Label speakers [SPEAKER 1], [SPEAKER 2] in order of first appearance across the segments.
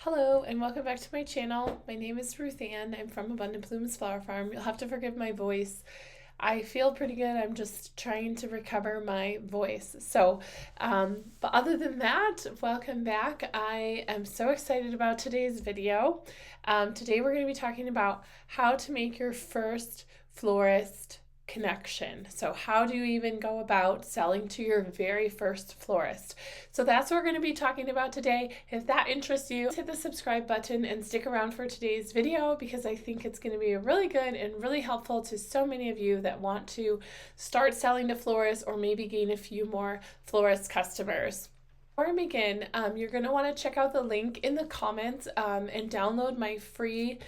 [SPEAKER 1] Hello and welcome back to my channel. My name is Ruth Ann. I'm from Abundant Blooms Flower Farm. You'll have to forgive my voice. I feel pretty good. I'm just trying to recover my voice. But other than that, welcome back. I am so excited about today's video. Today we're going to be talking about how to make your first florist connection. So how do you even go about selling to your very first florist? So that's what we're going to be talking about today. If that interests you, hit the subscribe button and stick around for today's video because I think it's going to be really good and really helpful to so many of you that want to start selling to florists or maybe gain a few more florist customers. Before I begin, you're going to want to check out the link in the comments and download my free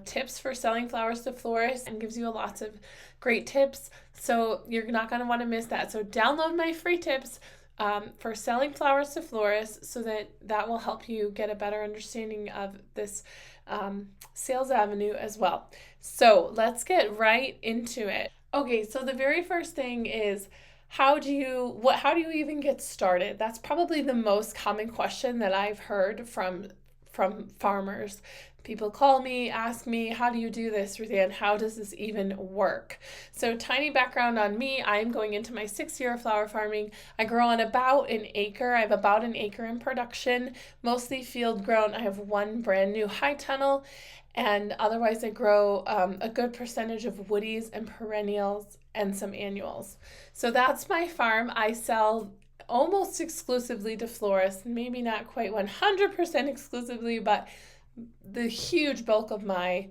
[SPEAKER 1] tips for selling flowers to florists, and gives you lots of great tips. So you're not going to want to miss that. So download my free tips for selling flowers to florists so that will help you get a better understanding of this sales avenue as well. So let's get right into it. Okay, so the very first thing is, how do you even get started? That's probably the most common question that I've heard from farmers. People call me, ask me, how do you do this, Ruth Ann? How does this even work? So tiny background on me, I'm going into my 6th year of flower farming. I grow on about an acre. I have about an acre in production, mostly field grown. I have one brand new high tunnel, and otherwise I grow a good percentage of woodies and perennials and some annuals. So that's my farm. I sell almost exclusively to florists, maybe not quite 100% exclusively, but the huge bulk of my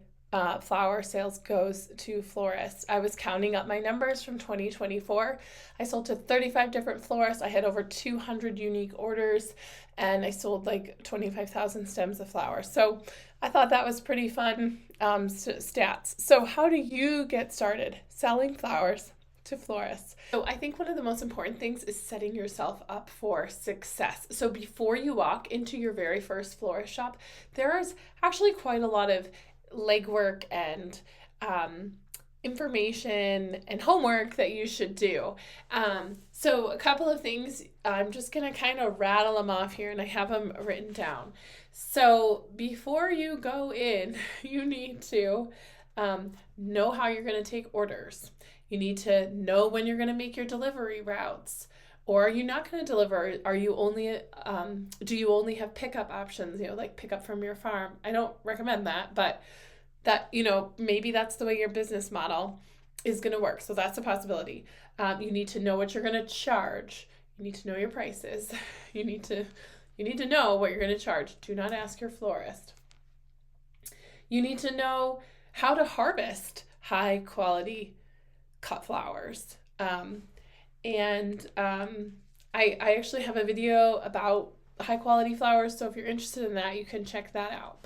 [SPEAKER 1] flower sales goes to florists. I was counting up my numbers from 2024. I sold to 35 different florists. I had over 200 unique orders, and I sold like 25,000 stems of flowers. So I thought that was pretty fun stats. So how do you get started selling flowers to florists? So I think one of the most important things is setting yourself up for success. So before you walk into your very first florist shop, there's actually quite a lot of legwork and information and homework that you should do. So a couple of things, I'm just going to kind of rattle them off here, and I have them written down. So before you go in, you need to know how you're going to take orders. You need to know when you're going to make your delivery routes. Or are you not going to deliver? Are you only, do you only have pickup options, like pick up from your farm? I don't recommend that, but that, maybe that's the way your business model is going to work. So that's a possibility. You need to know what you're going to charge. You need to know your prices. You need to know what you're going to charge. Do not ask your florist. You need to know how to harvest high quality cut flowers. I actually have a video about high quality flowers, so if you're interested in that, you can check that out.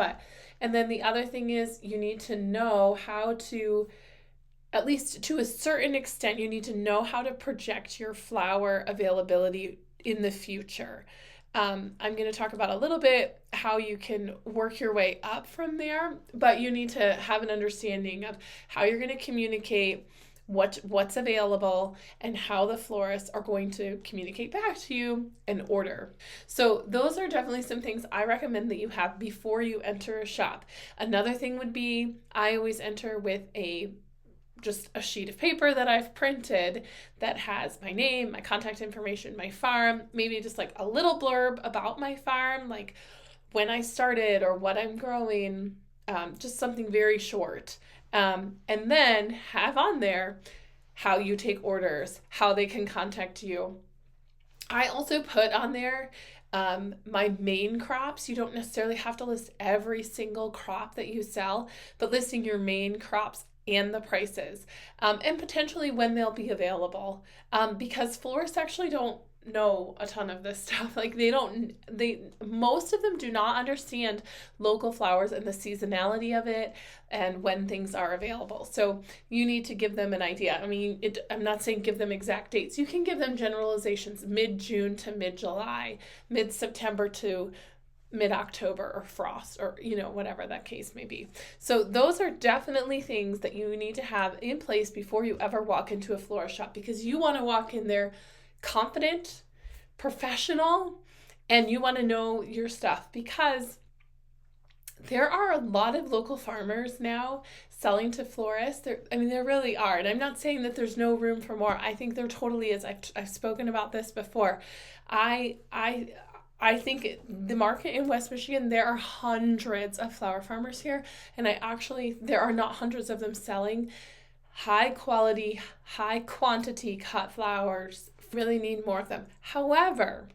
[SPEAKER 1] And then the other thing is, you need to know how to, at least to a certain extent, you need to know how to project your flower availability in the future. I'm going to talk about a little bit how you can work your way up from there, but you need to have an understanding of how you're going to communicate what's available and how the florists are going to communicate back to you an order. So those are definitely some things I recommend that you have before you enter a shop. Another thing would be, I always enter with just a sheet of paper that I've printed that has my name, my contact information, my farm, maybe just like a little blurb about my farm, like when I started or what I'm growing, just something very short. And then have on there how you take orders, how they can contact you. I also put on there my main crops. You don't necessarily have to list every single crop that you sell, but listing your main crops and the prices, and potentially when they'll be available, because florists actually don't know a ton of this stuff. Like most of them do not understand local flowers and the seasonality of it and when things are available. So you need to give them an idea. I mean, I'm not saying give them exact dates. You can give them generalizations: mid-June to mid-July, mid-September to mid-October, or frost, or whatever that case may be. So those are definitely things that you need to have in place before you ever walk into a florist shop, because you want to walk in there confident, professional, and you want to know your stuff, because there are a lot of local farmers now selling to florists. There really are. And I'm not saying that there's no room for more. I think there totally is. I've spoken about this before. I I I think the market in West Michigan, there are hundreds of flower farmers here, and there are not hundreds of them selling high quality, high quantity cut flowers. Really need more of them. However,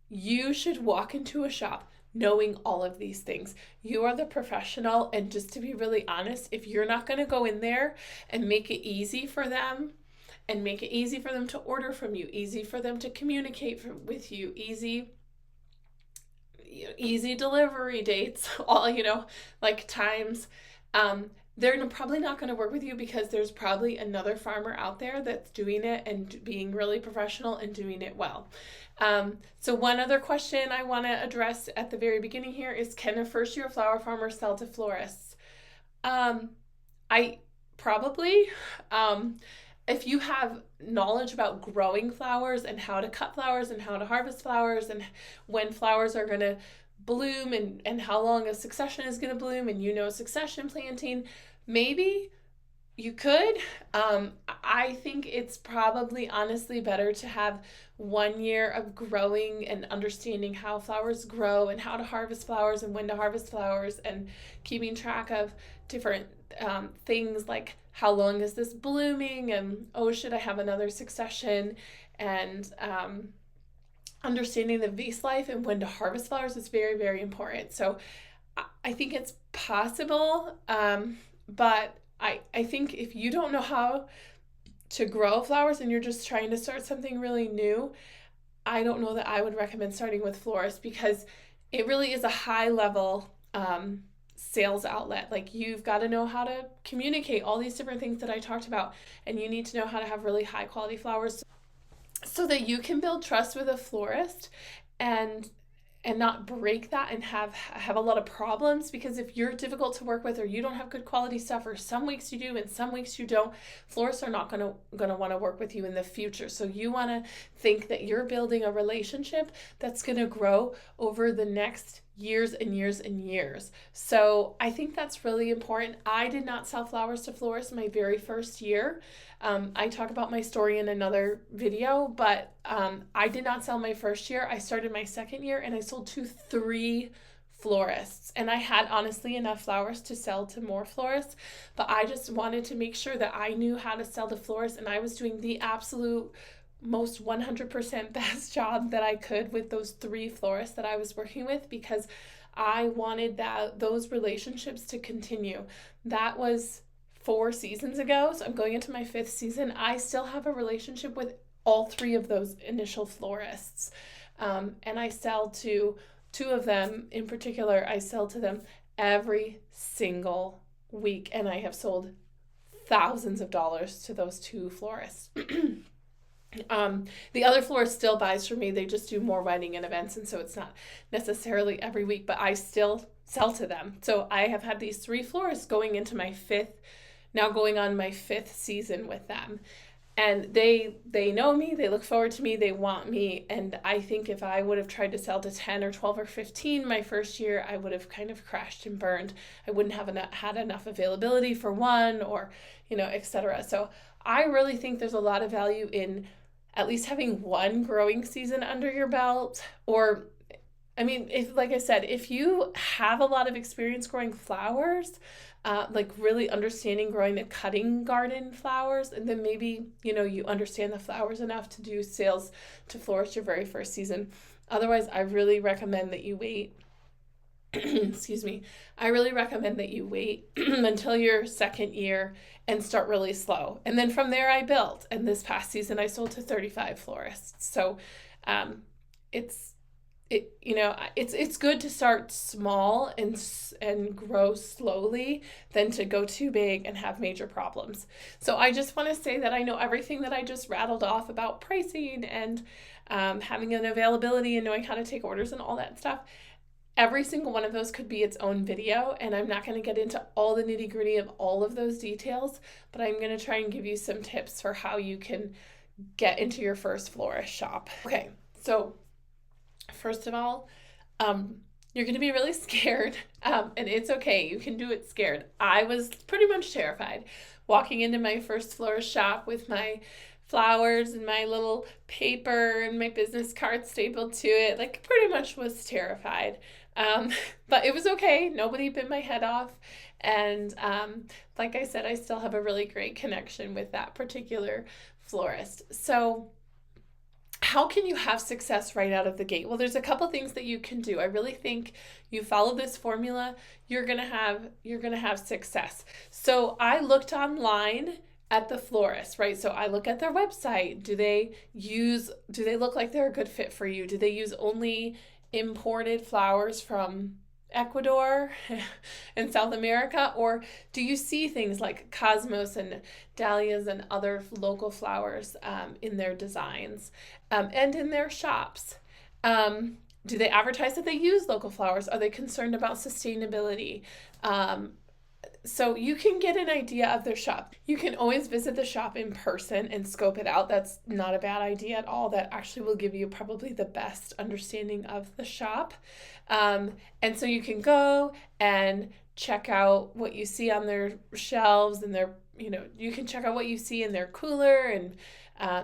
[SPEAKER 1] you should walk into a shop knowing all of these things. You are the professional, and just to be really honest, if you're not going to go in there and make it easy for them and make it easy for them to order from you, easy for them to communicate with you, easy delivery dates, all, like times, they're probably not going to work with you, because there's probably another farmer out there that's doing it and being really professional and doing it well. So one other question I want to address at the very beginning here is, can a first-year flower farmer sell to florists? I probably, if you have knowledge about growing flowers and how to cut flowers and how to harvest flowers and when flowers are going to bloom and how long a succession is going to bloom, and succession planting, maybe you could. I think it's probably honestly better to have 1 year of growing and understanding how flowers grow and how to harvest flowers and when to harvest flowers, and keeping track of different things like how long is this blooming, and should I have another succession, and understanding the vase life and when to harvest flowers is very, very important. So I think it's possible, but I think if you don't know how to grow flowers and you're just trying to start something really new, I don't know that I would recommend starting with florists, because it really is a high level sales outlet. Like, you've got to know how to communicate all these different things that I talked about, and you need to know how to have really high quality flowers so that you can build trust with a florist and not break that and have a lot of problems. Because if you're difficult to work with, or you don't have good quality stuff, or some weeks you do and some weeks you don't, florists are not going to want to work with you in the future. So you want to think that you're building a relationship that's going to grow over the next years and years and years. So I think that's really important. I did not sell flowers to florists my very first year. I talk about my story in another video, but I did not sell my first year. I started my second year, and I sold to 3 florists, and I had honestly enough flowers to sell to more florists, but I just wanted to make sure that I knew how to sell to florists, and I was doing the absolute most 100% best job that I could with those 3 florists that I was working with, because I wanted those relationships to continue. That was 4 seasons ago, so I'm going into my 5th season. I still have a relationship with all 3 of those initial florists, and I sell to 2 of them in particular. I sell to them every single week, and I have sold thousands of dollars to those 2 florists. The other florist still buys from me. They just do more wedding and events, and so it's not necessarily every week, but I still sell to them. So I have had these 3 florists going into my 5th, now going on my 5th season with them. And they know me, they look forward to me, they want me. And I think if I would have tried to sell to 10 or 12 or 15 my first year, I would have kind of crashed and burned. I wouldn't have had enough availability for one, or, etc. So I really think there's a lot of value in at least having 1 growing season under your belt. Or, like I said, if you have a lot of experience growing flowers, like really understanding growing the cutting garden flowers, and then maybe, you understand the flowers enough to do sales to florists your very first season. Otherwise, I really recommend that you wait. Excuse me. I really recommend that you wait until your second year and start really slow. And then from there I built. And this past season I sold to 35 florists. So it's good to start small and grow slowly than to go too big and have major problems. So I just want to say that I know everything that I just rattled off about pricing and having an availability and knowing how to take orders and all that stuff. Every single one of those could be its own video, and I'm not going to get into all the nitty-gritty of all of those details, but I'm going to try and give you some tips for how you can get into your first florist shop. Okay, so first of all, you're going to be really scared, and it's okay. You can do it scared. I was pretty much terrified walking into my first florist shop with my flowers and my little paper and my business card stapled to it. Like, pretty much was terrified. But it was okay. Nobody bit my head off. And like I said, I still have a really great connection with that particular florist. So how can you have success right out of the gate? Well, there's a couple things that you can do. I really think you follow this formula, you're going to have success. So I looked online at the florist, right? So I look at their website. Do they look like they're a good fit for you? Do they use only imported flowers from Ecuador and South America? Or do you see things like cosmos and dahlias and other local flowers in their designs and in their shops? Do they advertise that they use local flowers? Are they concerned about sustainability? So you can get an idea of their shop. You can always visit the shop in person and scope it out. That's not a bad idea at all. That actually will give you probably the best understanding of the shop. And so you can go and check out what you see on their shelves and you can check out what you see in their cooler and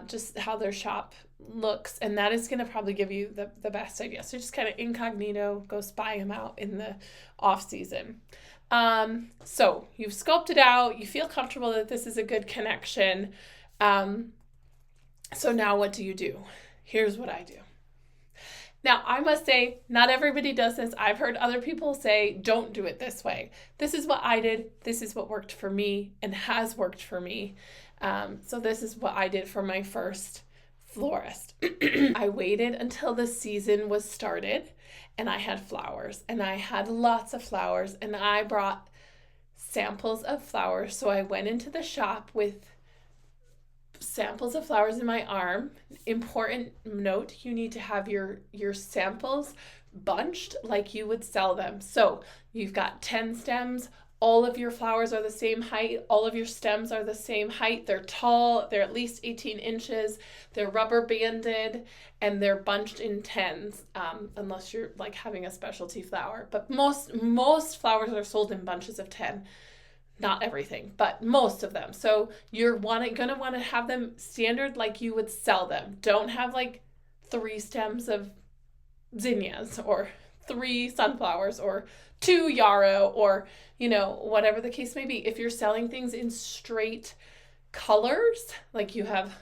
[SPEAKER 1] just how their shop looks. And that is going to probably give you the best idea. So just kind of incognito, go spy them out in the off season. So you've scoped it out, you feel comfortable that this is a good connection. So now what do? Here's what I do. Now, I must say, not everybody does this. I've heard other people say, don't do it this way. This is what I did. This is what worked for me and has worked for me. So this is what I did for my first florist. I waited until the season was started and I had flowers and I had lots of flowers and I brought samples of flowers. So I went into the shop with samples of flowers in my arm. Important note, you need to have your samples bunched like you would sell them. So you've got 10 stems. All of your flowers are the same height. All of your stems are the same height. They're tall. They're at least 18 inches. They're rubber banded and they're bunched in tens, unless you're like having a specialty flower. But most flowers are sold in bunches of 10. Not everything, but most of them. So you're gonna want to have them standard like you would sell them. Don't have like 3 stems of zinnias or 3 sunflowers or 2 yarrow or whatever the case may be. If you're selling things in straight colors, like you have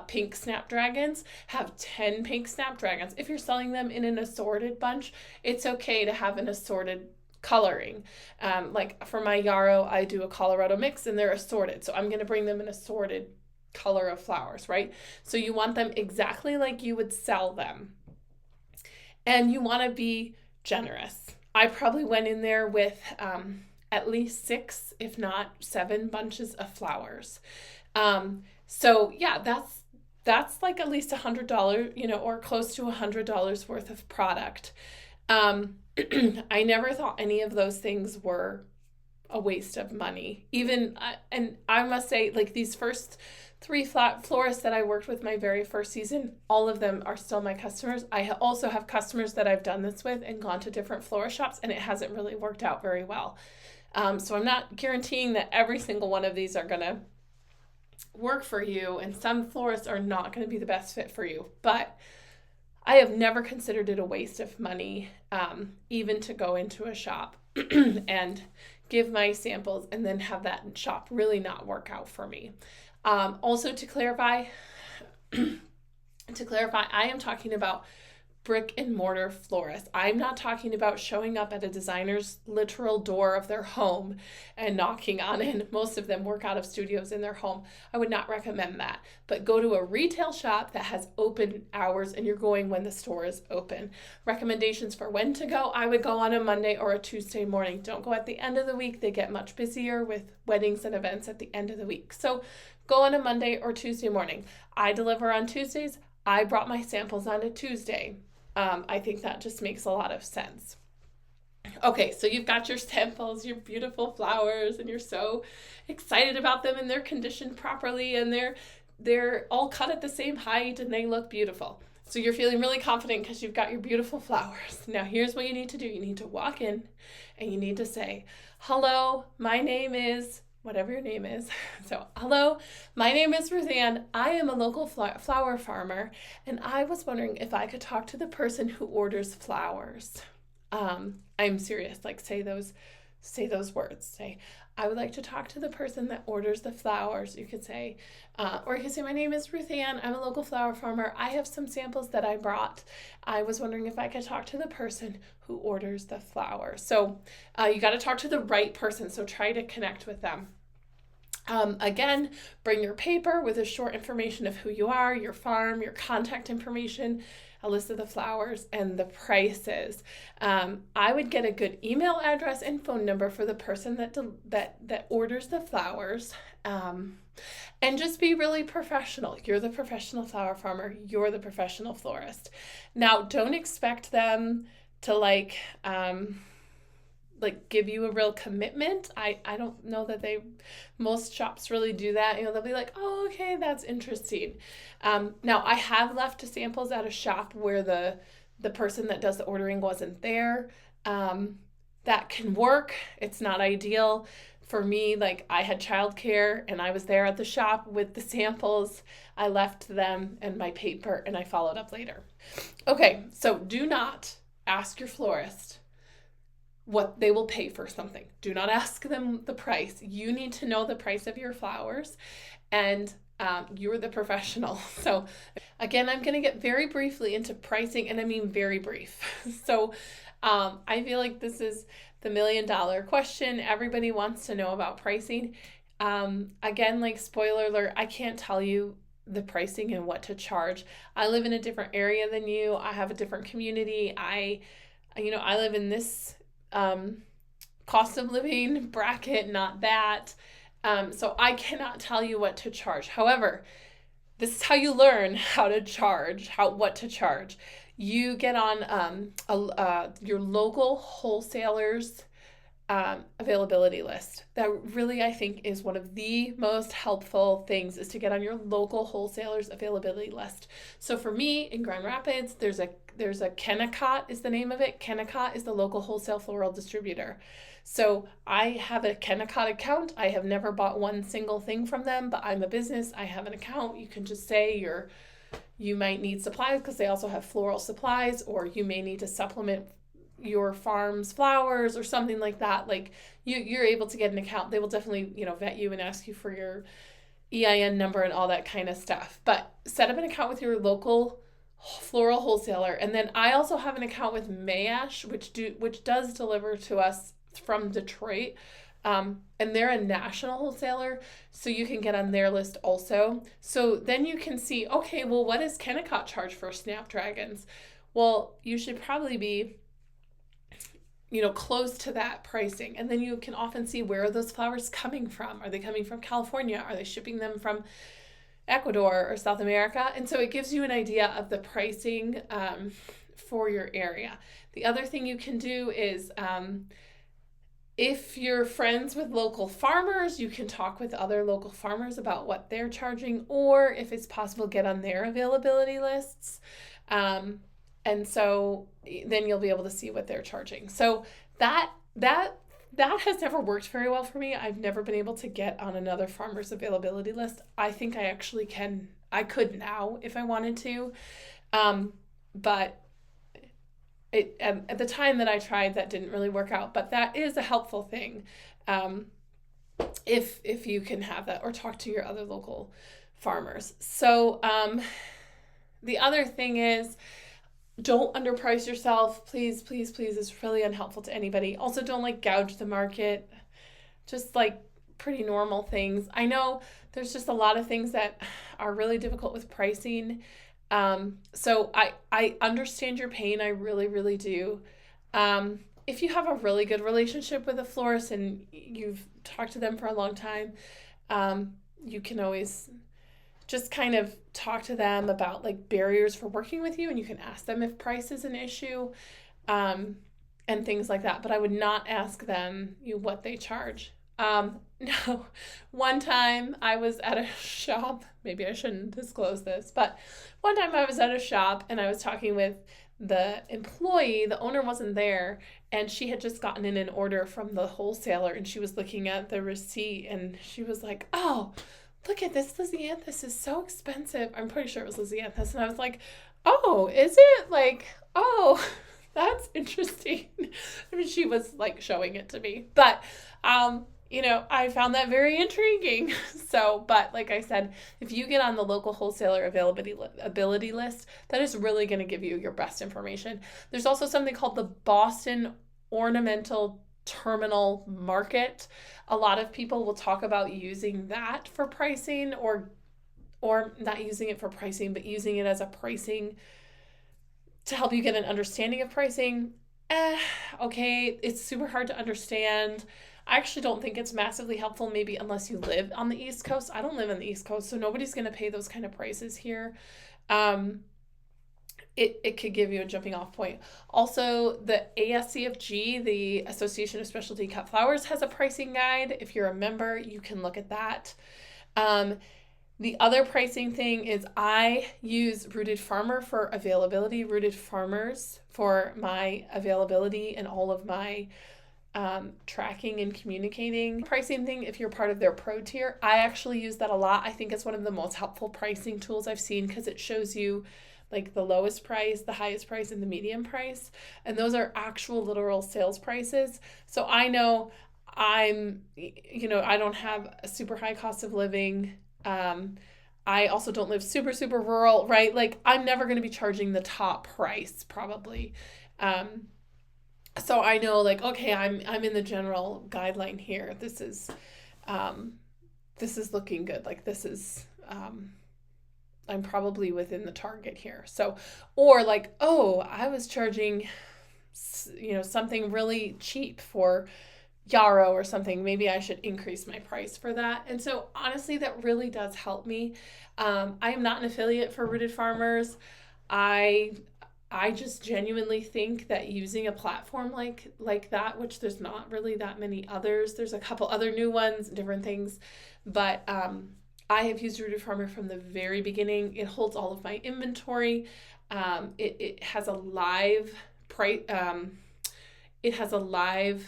[SPEAKER 1] pink snapdragons, have 10 pink snapdragons. If you're selling them in an assorted bunch, it's okay to have an assorted coloring. Like for my yarrow, I do a Colorado mix and they're assorted. So I'm going to bring them an assorted color of flowers, right? So you want them exactly like you would sell them. And you want to be generous. I probably went in there with at least 6, if not 7 bunches of flowers. So yeah, that's like at least $100, or close to $100 worth of product. I never thought any of those things were a waste of money. And I must say, like these first 3 florists that I worked with my very first season, all of them are still my customers. I also have customers that I've done this with and gone to different florist shops, and it hasn't really worked out very well. So I'm not guaranteeing that every single one of these are going to work for you, and some florists are not going to be the best fit for you. But I have never considered it a waste of money, even to go into a shop and give my samples and then have that shop really not work out for me. Also to clarify, I am talking about brick and mortar florists. I'm not talking about showing up at a designer's literal door of their home and knocking on it. Most of them work out of studios in their home. I would not recommend that. But go to a retail shop that has open hours and you're going when the store is open. Recommendations for when to go: I would go on a Monday or a Tuesday morning. Don't go at the end of the week. They get much busier with weddings and events at the end of the week. So go on a Monday or Tuesday morning. I deliver on Tuesdays. I brought my samples on a Tuesday. I think that just makes a lot of sense. Okay, so you've got your samples, your beautiful flowers, and you're so excited about them, and they're conditioned properly, and they're all cut at the same height, and they look beautiful. So you're feeling really confident because you've got your beautiful flowers. Now here's what you need to do. You need to walk in and you need to say, hello, my name is, whatever your name is. So, hello, my name is Ruthann. I am a local flower farmer, and I was wondering if I could talk to the person who orders flowers. I'm serious. Like, say those words. Say, I would like to talk to the person that orders the flowers. You could say, or you could say, my name is Ruthann. I'm a local flower farmer. I have some samples that I brought. I was wondering if I could talk to the person who orders the flowers. So you got to talk to the right person. So try to connect with them. Again, bring your paper with a short information of who you are, your farm, your contact information, a list of the flowers, and the prices. I would get a good email address and phone number for the person that orders the flowers, and just be really professional. You're the professional flower farmer. You're the professional florist. Now, don't expect them to give you a real commitment. I don't know that most shops really do that. They'll be like, oh, okay, that's interesting. Now I have left samples at a shop where the person that does the ordering wasn't there. That can work. It's not ideal. For me, I had childcare and I was there at the shop with the samples. I left them and my paper and I followed up later. Okay, so do not ask your florist what they will pay for something. Do not ask them the price. You need to know the price of your flowers, and you're the professional. So again, I'm going to get very briefly into pricing, and I mean very brief. So I feel like this is the $1 million question. Everybody wants to know about pricing. Again, spoiler alert, I can't tell you the pricing and what to charge. I live in a different area than you. I have a different community. I live in this cost of living bracket, not that. So I cannot tell you what to charge. However, this is how you learn what to charge. You get on your local wholesalers availability list. That really, I think, is one of the most helpful things, is to get on your local wholesalers availability list. So for me in Grand Rapids, there's a Kennecott is the name of it. Kennecott is the local wholesale floral distributor. So I have a Kennecott account. I have never bought one single thing from them, but I'm a business. I have an account. You can just say you might need supplies because they also have floral supplies, or you may need to supplement your farm's flowers or something like that. You're able to get an account. They will definitely, vet you and ask you for your EIN number and all that kind of stuff. But set up an account with your local floral wholesaler. And then I also have an account with Mayash, which does deliver to us from Detroit. And they're a national wholesaler, so you can get on their list also. So then you can see, okay, well, what does Kennecott charge for snapdragons? Well, you should probably be close to that pricing. And then you can often see, where are those flowers coming from? Are they coming from California? Are they shipping them from Ecuador or South America? And so it gives you an idea of the pricing for your area. The other thing you can do is, if you're friends with local farmers, you can talk with other local farmers about what they're charging, or if it's possible, get on their availability lists. And so then you'll be able to see what they're charging. So that has never worked very well for me. I've never been able to get on another farmer's availability list. I think I actually I could now if I wanted to. But at the time that I tried, that didn't really work out. But that is a helpful thing. If you can have that, or talk to your other local farmers. So the other thing is, don't underprice yourself. Please, please, please. It's really unhelpful to anybody. Also, don't gouge the market. Just pretty normal things. I know there's just a lot of things that are really difficult with pricing. So I understand your pain. I really, really do. If you have a really good relationship with a florist and you've talked to them for a long time, you can always just kind of talk to them about barriers for working with you, and you can ask them if price is an issue, and things like that. But I would not ask them what they charge. No, one time I was at a shop. Maybe I shouldn't disclose this, but one time I was at a shop and I was talking with the employee. The owner wasn't there, and she had just gotten in an order from the wholesaler, and she was looking at the receipt, and she was like, "Oh, look at this Lisianthus is so expensive." I'm pretty sure it was Lisianthus, and I was like, "Oh, is it? Like, oh." That's interesting. I mean, she was like showing it to me, but I found that very intriguing. So, but like I said, if you get on the local wholesaler availability list, that is really going to give you your best information. There's also something called the Boston Ornamental Terminal Market. A lot of people will talk about using that for pricing, or not using it for pricing, but using it as a pricing to help you get an understanding of pricing. Okay, it's super hard to understand. I actually don't think it's massively helpful, maybe unless you live on the East Coast. I don't live on the East Coast, so nobody's going to pay those kind of prices here. It could give you a jumping off point. Also, the ASCFG, the Association of Specialty Cut Flowers, has a pricing guide. If you're a member, you can look at that. The other pricing thing is I use Rooted Farmer for availability, Rooted Farmers for my availability and all of my tracking and communicating. Pricing thing, if you're part of their pro tier, I actually use that a lot. I think it's one of the most helpful pricing tools I've seen because it shows you like the lowest price, the highest price, and the medium price. And those are actual literal sales prices. So I know I don't have a super high cost of living. I also don't live super, super rural, right? Like I'm never going to be charging the top price probably. So I know like, okay, I'm in the general guideline here. This is looking good. Like this is, I'm probably within the target here. So, or like, oh, I was charging, something really cheap for yarrow or something. Maybe I should increase my price for that. And so honestly, that really does help me. I am not an affiliate for Rooted Farmers. I just genuinely think that using a platform like that, which there's not really that many others, there's a couple other new ones, different things, but I have used Rooted Farmer from the very beginning. It holds all of my inventory. It has a live price. It has a live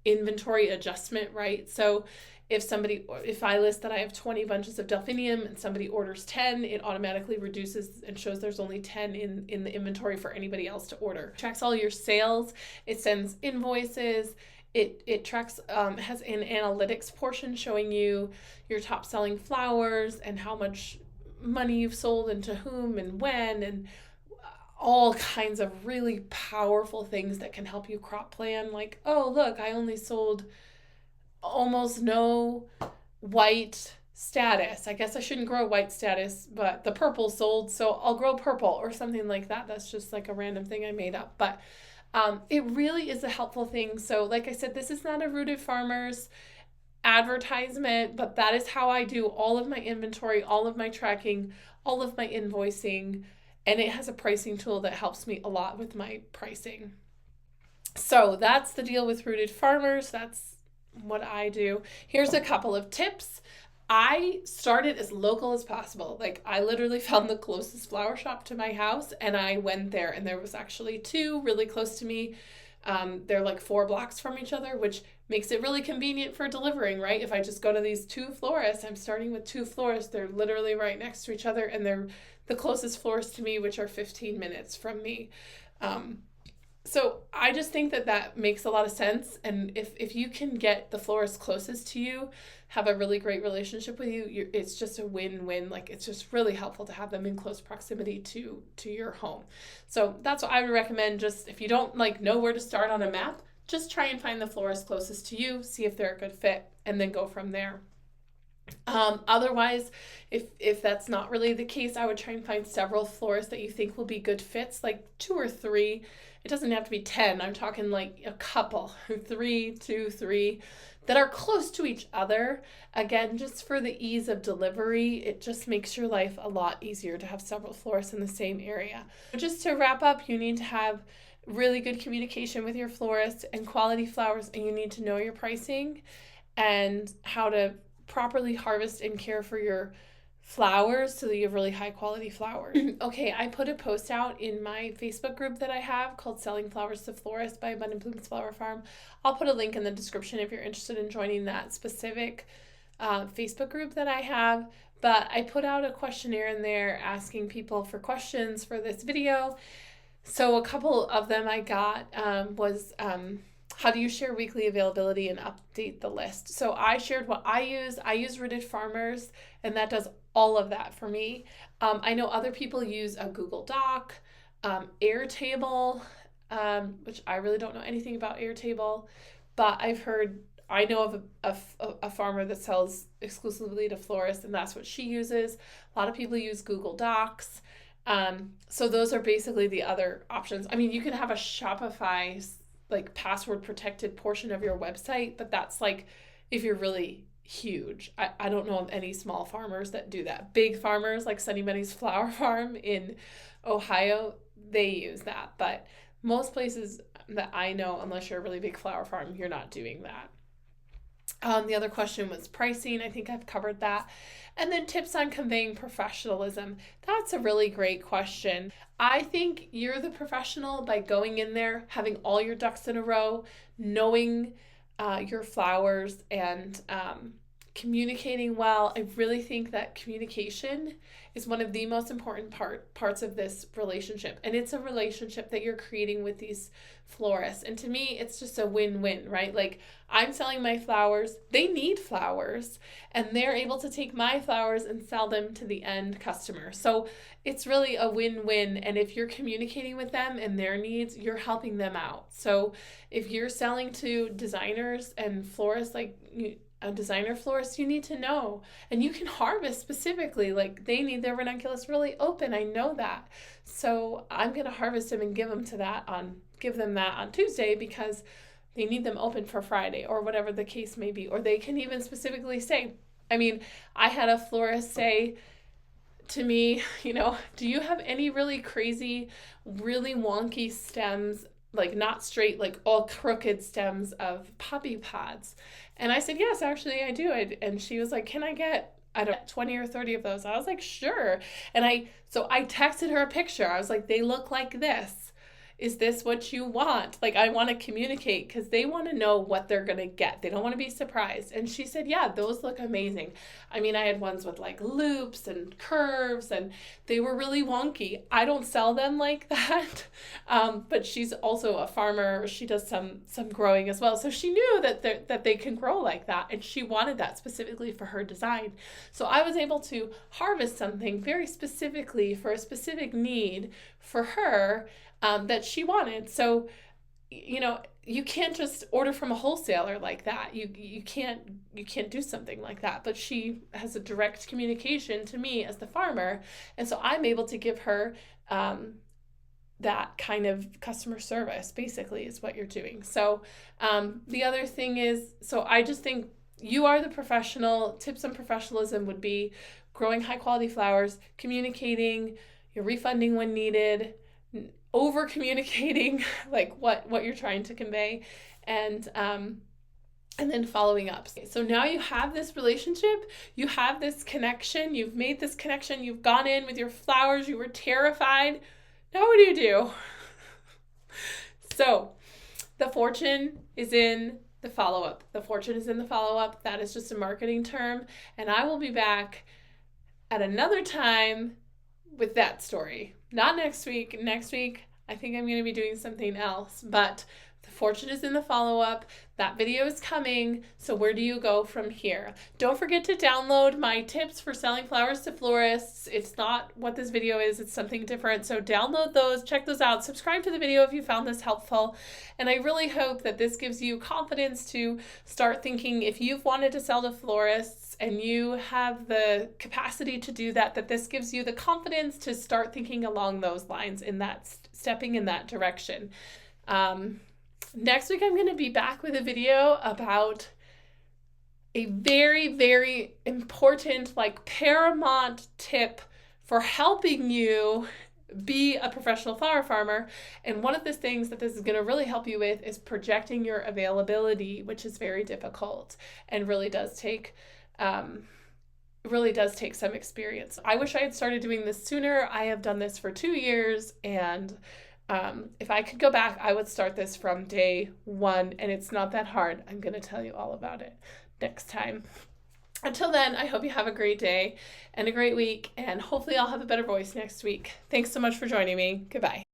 [SPEAKER 1] inventory adjustment, right? So if I list that I have 20 bunches of delphinium and somebody orders 10, it automatically reduces and shows there's only 10 in the inventory for anybody else to order. It tracks all your sales. It sends invoices. It tracks, has an analytics portion showing you your top selling flowers and how much money you've sold and to whom and when, and all kinds of really powerful things that can help you crop plan. Like, oh, look, I only sold almost no white status. I guess I shouldn't grow white status, but the purple sold, so I'll grow purple or something like that. That's just like a random thing I made up. But it really is a helpful thing. So like I said, this is not a Rooted Farmers advertisement, but that is how I do all of my inventory, all of my tracking, all of my invoicing, and it has a pricing tool that helps me a lot with my pricing. So that's the deal with Rooted Farmers. That's what I do. Here's a couple of tips. I started as local as possible. Like I literally found the closest flower shop to my house and I went there, and there was actually two really close to me. They're like 4 blocks from each other, which makes it really convenient for delivering, right? If I just go to these 2 florists, I'm starting with 2 florists. They're literally right next to each other, and they're the closest florists to me, which are 15 minutes from me. So I just think that makes a lot of sense. And if you can get the florist closest to you, have a really great relationship with you, it's just a win-win. Like it's just really helpful to have them in close proximity to your home. So that's what I would recommend. Just if you don't like know where to start on a map, just try and find the florist closest to you, see if they're a good fit, and then go from there. Otherwise, if that's not really the case, I would try and find several florists that you think will be good fits, like 2 or 3. It doesn't have to be 10. I'm talking like a couple, 3, 2, 3, that are close to each other. Again, just for the ease of delivery, it just makes your life a lot easier to have several florists in the same area. Just to wrap up, you need to have really good communication with your florist and quality flowers, and you need to know your pricing. and how to properly harvest and care for your flowers so that you have really high quality flowers. Okay, I put a post out in my Facebook group that I have called Selling Flowers to Florists by Abundant Blooms Flower Farm. I'll put a link in the description if you're interested in joining that specific Facebook group that I have. But I put out a questionnaire in there asking people for questions for this video. So a couple of them I got was how do you share weekly availability and update the list? So I shared what I use. I use Rooted Farmers, and that does all of that for me. I know other people use a Google Doc, Airtable, which I really don't know anything about Airtable, but I know of a farmer that sells exclusively to florists, and that's what she uses. A lot of people use Google Docs. So those are basically the other options. I mean, you can have a Shopify like password protected portion of your website, but that's like if you're really huge. I don't know of any small farmers that do that. Big farmers like Sunny Bunny's Flower Farm in Ohio, they use that. But most places that I know, unless you're a really big flower farm, you're not doing that. The other question was pricing. I think I've covered that. And then tips on conveying professionalism. That's a really great question. I think you're the professional by going in there, having all your ducks in a row, knowing your flowers, and communicating well. I really think that communication is one of the most important parts of this relationship. And it's a relationship that you're creating with these florists. And to me, it's just a win-win, right? Like, I'm selling my flowers, they need flowers, and they're able to take my flowers and sell them to the end customer. So it's really a win-win. And if you're communicating with them and their needs, you're helping them out. So if you're selling to designers and florists, like a designer florist, you need to know, and you can harvest specifically, like they need their ranunculus really open. I know that. So I'm going to harvest them and give them that on Tuesday because they need them open for Friday or whatever the case may be. Or they can even specifically say, I mean, I had a florist say to me, do you have any really crazy, really wonky stems, like not straight, like all crooked stems of poppy pods? And I said, yes, actually I do. And she was like, can I get 20 or 30 of those? I was like, sure. And I texted her a picture. I was like, they look like this. Is this what you want? Like, I want to communicate because they want to know what they're going to get. They don't want to be surprised. And she said, yeah, those look amazing. I mean, I had ones with like loops and curves, and they were really wonky. I don't sell them like that. But she's also a farmer. She does some growing as well. So she knew that they can grow like that. And she wanted that specifically for her design. So I was able to harvest something very specifically for a specific need for her that she wanted. So, you can't just order from a wholesaler like that. You can't do something like that. But she has a direct communication to me as the farmer, and so I'm able to give her that kind of customer service. Basically, is what you're doing. So the other thing is, so I just think you are the professional. Tips on professionalism would be growing high quality flowers, communicating, you're refunding when needed, over communicating like what you're trying to convey, and then following up. So now you have this relationship, you have this connection, you've made this connection, you've gone in with your flowers, you were terrified. Now what do? So the fortune is in the follow-up. The fortune is in the follow-up. That is just a marketing term, and I will be back at another time with that story. Not next week. Next week, I think I'm going to be doing something else, but the fortune is in the follow-up. That video is coming. So where do you go from here? Don't forget to download my tips for selling flowers to florists. It's not what this video is. It's something different. So download those, check those out, subscribe to the video if you found this helpful. And I really hope that this gives you confidence to start thinking, if you've wanted to sell to florists and you have the capacity to do that, that this gives you the confidence to start thinking along those lines, in that stepping in that direction. Next week, I'm going to be back with a video about a very, very important, like paramount tip for helping you be a professional flower farmer. And one of the things that this is going to really help you with is projecting your availability, which is very difficult and really does take some experience. I wish I had started doing this sooner. I have done this for 2 years, and if I could go back, I would start this from day one, and it's not that hard. I'm going to tell you all about it next time. Until then, I hope you have a great day and a great week, and hopefully I'll have a better voice next week. Thanks so much for joining me. Goodbye.